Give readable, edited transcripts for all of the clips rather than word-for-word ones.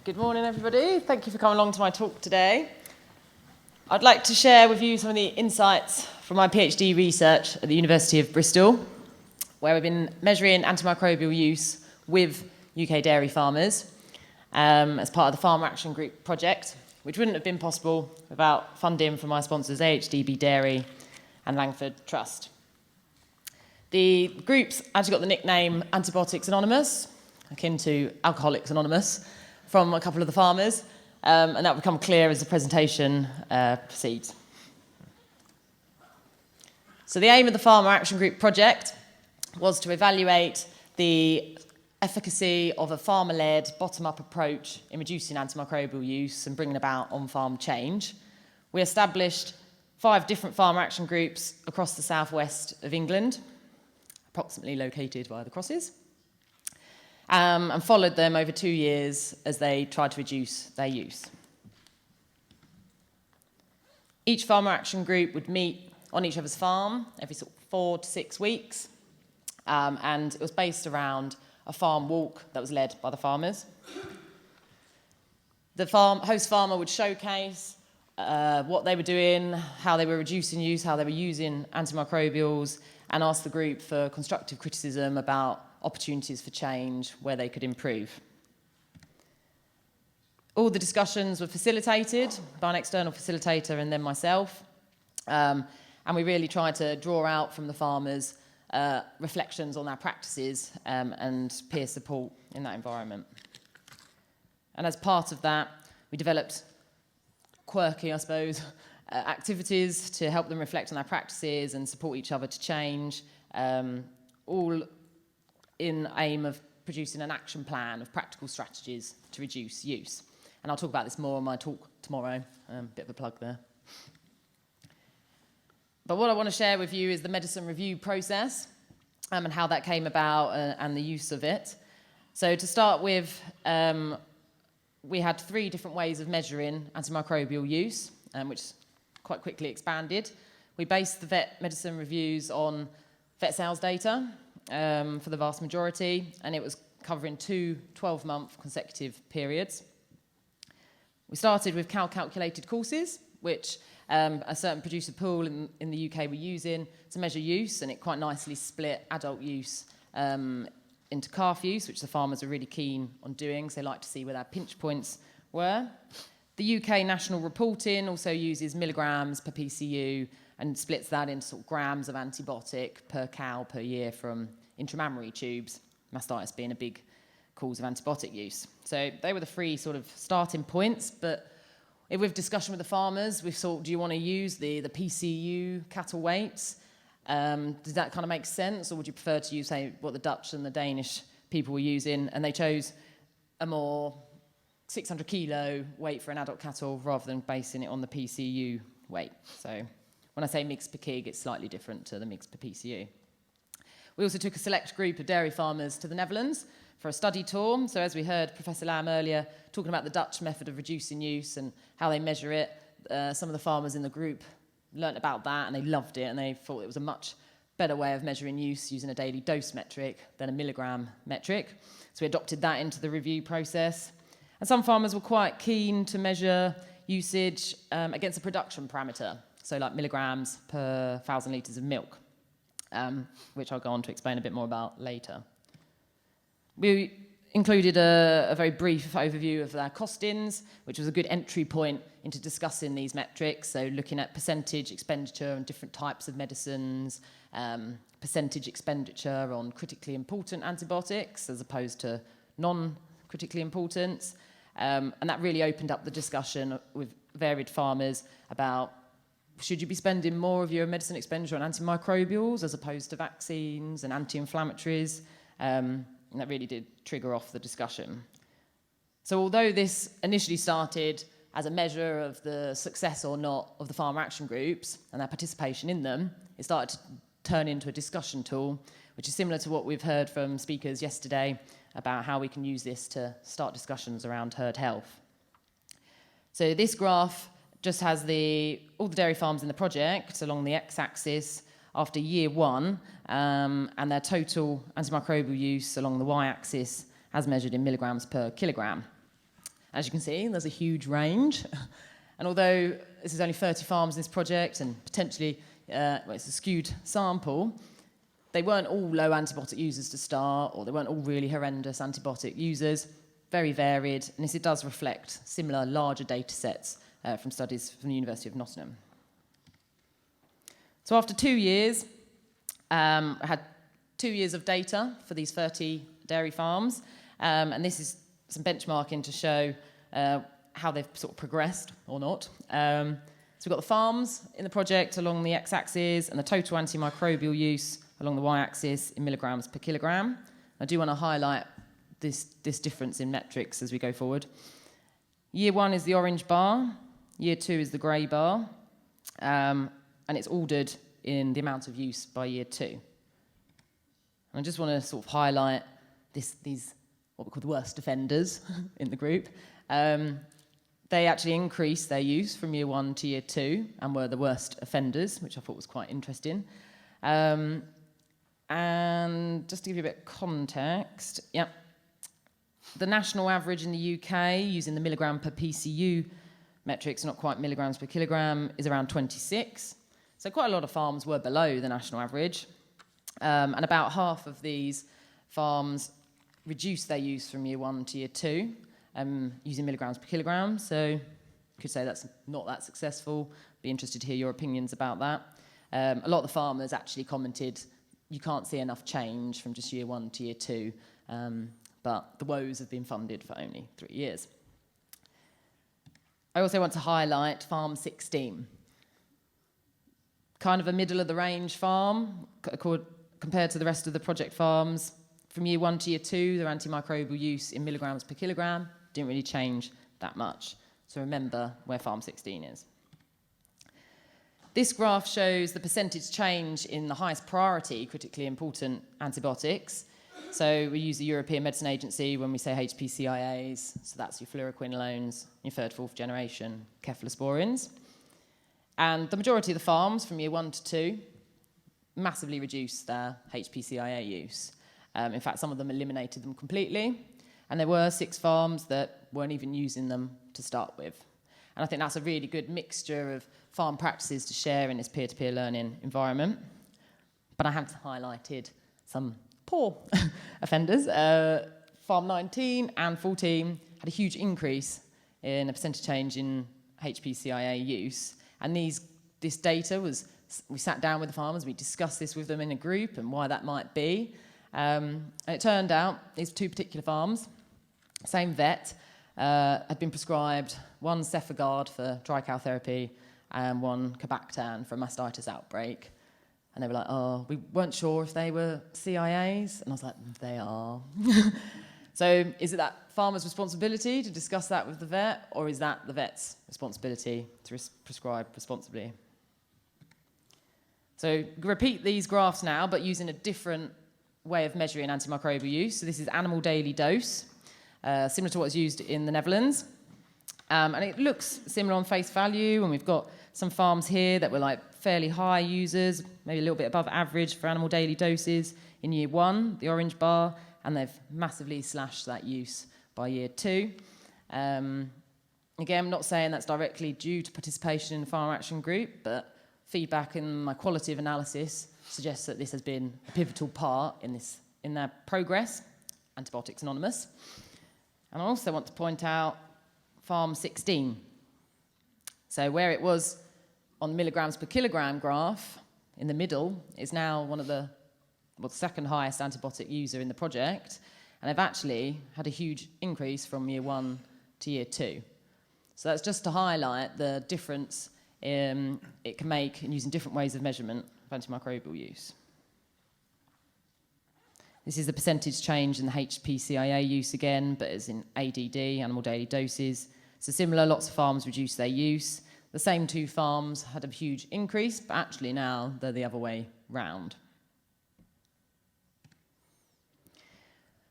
Good morning, everybody. Thank you for coming along to my talk today. I'd like to share with you some of the insights from my PhD research at the University of Bristol, where we've been measuring antimicrobial use with UK dairy farmers as part of the Farmer Action Group project, which wouldn't have been possible without funding from my sponsors AHDB Dairy and Langford Trust. The group's actually got the nickname Antibiotics Anonymous, akin to Alcoholics Anonymous, from a couple of the farmers, and that will become clear as the presentation proceeds. So the aim of the Farmer Action Group project was to evaluate the efficacy of a farmer-led, bottom-up approach in reducing antimicrobial use and bringing about on-farm change. We established 5 different farmer action groups across the southwest of England, approximately located via the crosses, and followed them over 2 years as they tried to reduce their use. Each farmer action group would meet on each other's farm every 4 to 6 weeks, and it was based around a farm walk that was led by the farmers. The host farmer would showcase what they were doing, how they were reducing use, how they were using antimicrobials, and ask the group for constructive criticism about opportunities for change, where they could improve. All the discussions were facilitated by an external facilitator and then myself, and we really tried to draw out from the farmers reflections on our practices and peer support in that environment. And as part of that, we developed quirky, I suppose, activities to help them reflect on their practices and support each other to change, all in aim of producing an action plan of practical strategies to reduce use. And I'll talk about this more on my talk tomorrow, bit of a plug there. But what I want to share with you is the medicine review process and how that came about and the use of it. So to start with, we had 3 different ways of measuring antimicrobial use, which quite quickly expanded. We based the vet medicine reviews on vet sales data for the vast majority, and it was covering 2 12-month consecutive periods. We started with calculated courses, which a certain producer pool in the UK were using to measure use, and it quite nicely split adult use into calf use, which the farmers are really keen on doing, so they like to see where their pinch points were. The UK national reporting also uses milligrams per PCU and splits that into grams of antibiotic per cow per year from intramammary tubes, mastitis being a big cause of antibiotic use. So they were the 3 sort of starting points, but with discussion with the farmers, we've thought, do you want to use the PCU cattle weights? Does that kind of make sense, or would you prefer to use, say, what the Dutch and the Danish people were using? And they chose a more 600 kilo weight for an adult cattle rather than basing it on the PCU weight. So when I say mix per kig, it's slightly different to the mix per PCU. We also took a select group of dairy farmers to the Netherlands for a study tour. So as we heard Professor Lamb earlier talking about the Dutch method of reducing use and how they measure it, some of the farmers in the group learnt about that and they loved it, and they thought it was a much better way of measuring use using a daily dose metric than a milligram metric. So we adopted that into the review process. And some farmers were quite keen to measure usage against a production parameter, so like milligrams per 1,000 litres of milk, which I'll go on to explain a bit more about later. We included a very brief overview of their costings, which was a good entry point into discussing these metrics, so looking at percentage expenditure on different types of medicines, percentage expenditure on critically important antibiotics as opposed to non-critically important. And that really opened up the discussion with varied farmers about, should you be spending more of your medicine expenditure on antimicrobials as opposed to vaccines and anti-inflammatories? And that really did trigger off the discussion. So although this initially started as a measure of the success or not of the farmer action groups and their participation in them, it started to turn into a discussion tool, which is similar to what we've heard from speakers yesterday about how we can use this to start discussions around herd health. So this graph just has all the dairy farms in the project along the x-axis after year 1, and their total antimicrobial use along the y-axis as measured in milligrams per kilogram. As you can see, there's a huge range. And although this is only 30 farms in this project and potentially it's a skewed sample, they weren't all low antibiotic users to start, or they weren't all really horrendous antibiotic users, very varied, and this it does reflect similar larger data sets from studies from the University of Nottingham. So after 2 years, I had 2 years of data for these 30 dairy farms, and this is some benchmarking to show how they've sort of progressed or not. So we've got the farms in the project along the x-axis and the total antimicrobial use along the y-axis in milligrams per kilogram. I do want to highlight this difference in metrics as we go forward. Year 1 is the orange bar, year 2 is the grey bar, and it's ordered in the amount of use by year 2. And I just want to sort of highlight these what we call the worst offenders in the group. They actually increased their use from year 1 to year 2 and were the worst offenders, which I thought was quite interesting. And just to give you a bit of context, the national average in the UK, using the milligram per PCU metrics, not quite milligrams per kilogram, is around 26. So quite a lot of farms were below the national average. And about half of these farms reduced their use from year 1 to year 2, using milligrams per kilogram. So you could say that's not that successful. Be interested to hear your opinions about that. A lot of the farmers actually commented, you can't see enough change from just year 1 to year 2, but the woes have been funded for only 3 years. I also want to highlight Farm 16. Kind of a middle-of-the-range farm compared to the rest of the project farms. From year 1 to year 2, their antimicrobial use in milligrams per kilogram didn't really change that much. So remember where Farm 16 is. This graph shows the percentage change in the highest priority, critically important antibiotics. So we use the European Medicine Agency when we say HPCIAs, so that's your fluoroquinolones, your third, fourth generation cephalosporins. And the majority of the farms from year 1 to 2 massively reduced their HPCIA use. In fact, some of them eliminated them completely, and there were 6 farms that weren't even using them to start with. And I think that's a really good mixture of farm practices to share in this peer-to-peer learning environment. But I have highlighted some poor offenders. Farm 19 and 14 had a huge increase in a percentage change in HPCIA use. And this data was, we sat down with the farmers, we discussed this with them in a group and why that might be. And it turned out these 2 particular farms, same vet, had been prescribed one Cefagard for dry cow therapy and one Cabactan for a mastitis outbreak. And they were like, oh, we weren't sure if they were CIAs. And I was like, they are. So is it that farmer's responsibility to discuss that with the vet, or is that the vet's responsibility to prescribe responsibly? So repeat these graphs now, but using a different way of measuring antimicrobial use. So this is animal daily dose, similar to what's used in the Netherlands. And it looks similar on face value, and we've got some farms here that were like fairly high users, maybe a little bit above average for animal daily doses in year 1, the orange bar, and they've massively slashed that use by year 2. Again, I'm not saying that's directly due to participation in the farm action group, but feedback in my qualitative analysis suggests that this has been a pivotal part in their progress, Antibiotics Anonymous. And I also want to point out Farm 16. So where it was on the milligrams per kilogram graph in the middle is now the second highest antibiotic user in the project, and they've actually had a huge increase from year 1 to year 2. So that's just to highlight the difference it can make in using different ways of measurement of antimicrobial use. This is the percentage change in the HPCIA use again, but as in ADD, animal daily doses. So similar, lots of farms reduced their use. The same 2 farms had a huge increase, but actually now they're the other way round.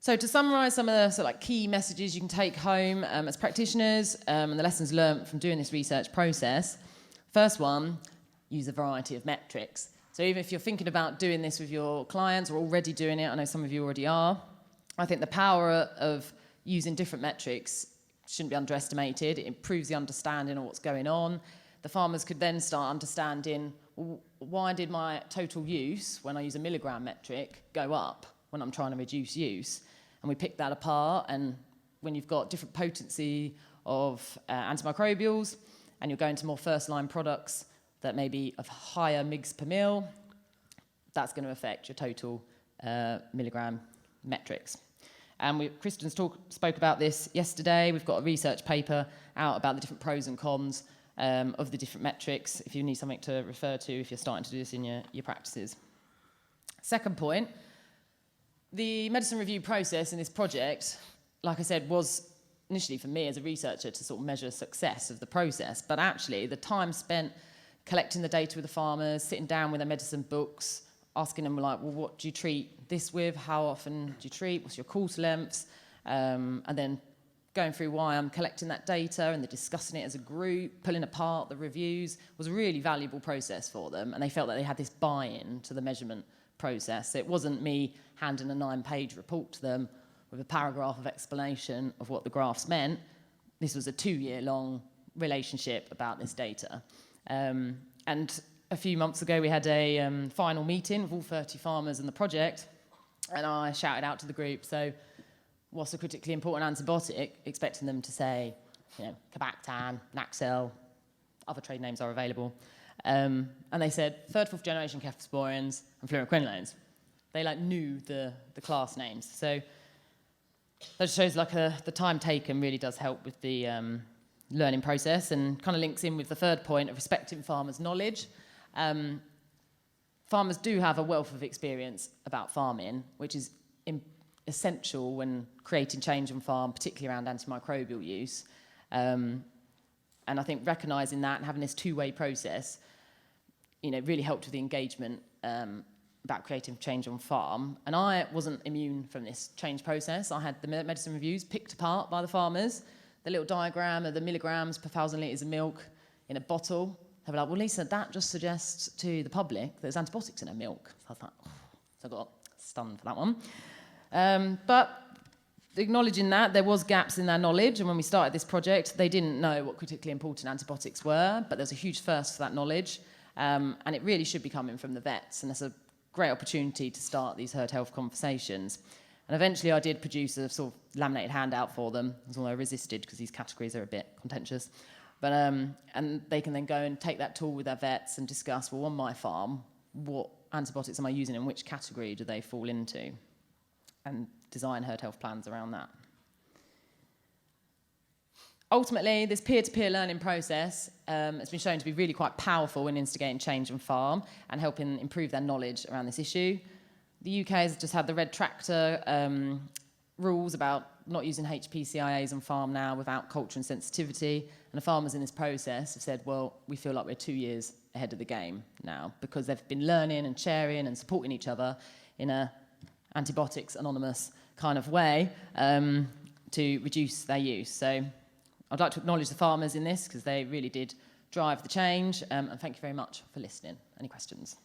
So to summarise some of the sort of key messages you can take home as practitioners and the lessons learned from doing this research process, first one, use a variety of metrics. So even if you're thinking about doing this with your clients or already doing it, I know some of you already are, I think the power of using different metrics shouldn't be underestimated. It improves the understanding of what's going on. The farmers could then start understanding, well, why did my total use, when I use a milligram metric, go up when I'm trying to reduce use? And we picked that apart, and when you've got different potency of antimicrobials, and you're going to more first-line products that may be of higher mgs per mil, that's going to affect your total milligram metrics. And Kristen spoke about this yesterday. We've got a research paper out about the different pros and cons of the different metrics, if you need something to refer to if you're starting to do this in your practices. Second point, the medicine review process in this project, like I said, was initially for me as a researcher to sort of measure success of the process, but actually the time spent collecting the data with the farmers, sitting down with their medicine books, asking them like, well, what do you treat this with? How often do you treat? What's your course lengths? And then going through why I'm collecting that data and then discussing it as a group, pulling apart the reviews was a really valuable process for them. And they felt that they had this buy-in to the measurement process. So it wasn't me handing a 9-page report to them with a paragraph of explanation of what the graphs meant. This was a 2-year-long relationship about this data. And a few months ago, we had a final meeting with all 30 farmers in the project, and I shouted out to the group, so what's a critically important antibiotic, expecting them to say, you know, Cabactan, Naxel, other trade names are available. And they said third, fourth generation cephalosporins and fluoroquinolones. They like knew the class names. So that shows like the time taken really does help with the learning process, and kind of links in with the third point of respecting farmers' knowledge. Farmers do have a wealth of experience about farming, which is essential when creating change on farm, particularly around antimicrobial use. And I think recognising that and having this two-way process, you know, really helped with the engagement about creating change on farm. And I wasn't immune from this change process. I had the medicine reviews picked apart by the farmers, the little diagram of the milligrams per 1,000 litres of milk in a bottle. They were like, well, Lisa, that just suggests to the public there's antibiotics in her milk. So I was like, oh. So I got stunned for that one. But acknowledging that, there was gaps in their knowledge, and when we started this project, they didn't know what critically important antibiotics were, but there's a huge thirst for that knowledge, and it really should be coming from the vets, and that's a great opportunity to start these herd health conversations. And eventually I did produce a sort of laminated handout for them, although I resisted because these categories are a bit contentious. But and they can then go and take that tool with their vets and discuss, well, on my farm, what antibiotics am I using and which category do they fall into? And design herd health plans around that. Ultimately, this peer-to-peer learning process has been shown to be really quite powerful in instigating change on farm and helping improve their knowledge around this issue. The UK has just had the red tractor rules about not using HPCIAs on farm now without culture and sensitivity, and the farmers in this process have said, well, we feel like we're 2 years ahead of the game now because they've been learning and sharing and supporting each other in a Antibiotics Anonymous kind of way to reduce their use. So I'd like to acknowledge the farmers in this because they really did drive the change, and thank you very much for listening. Any questions?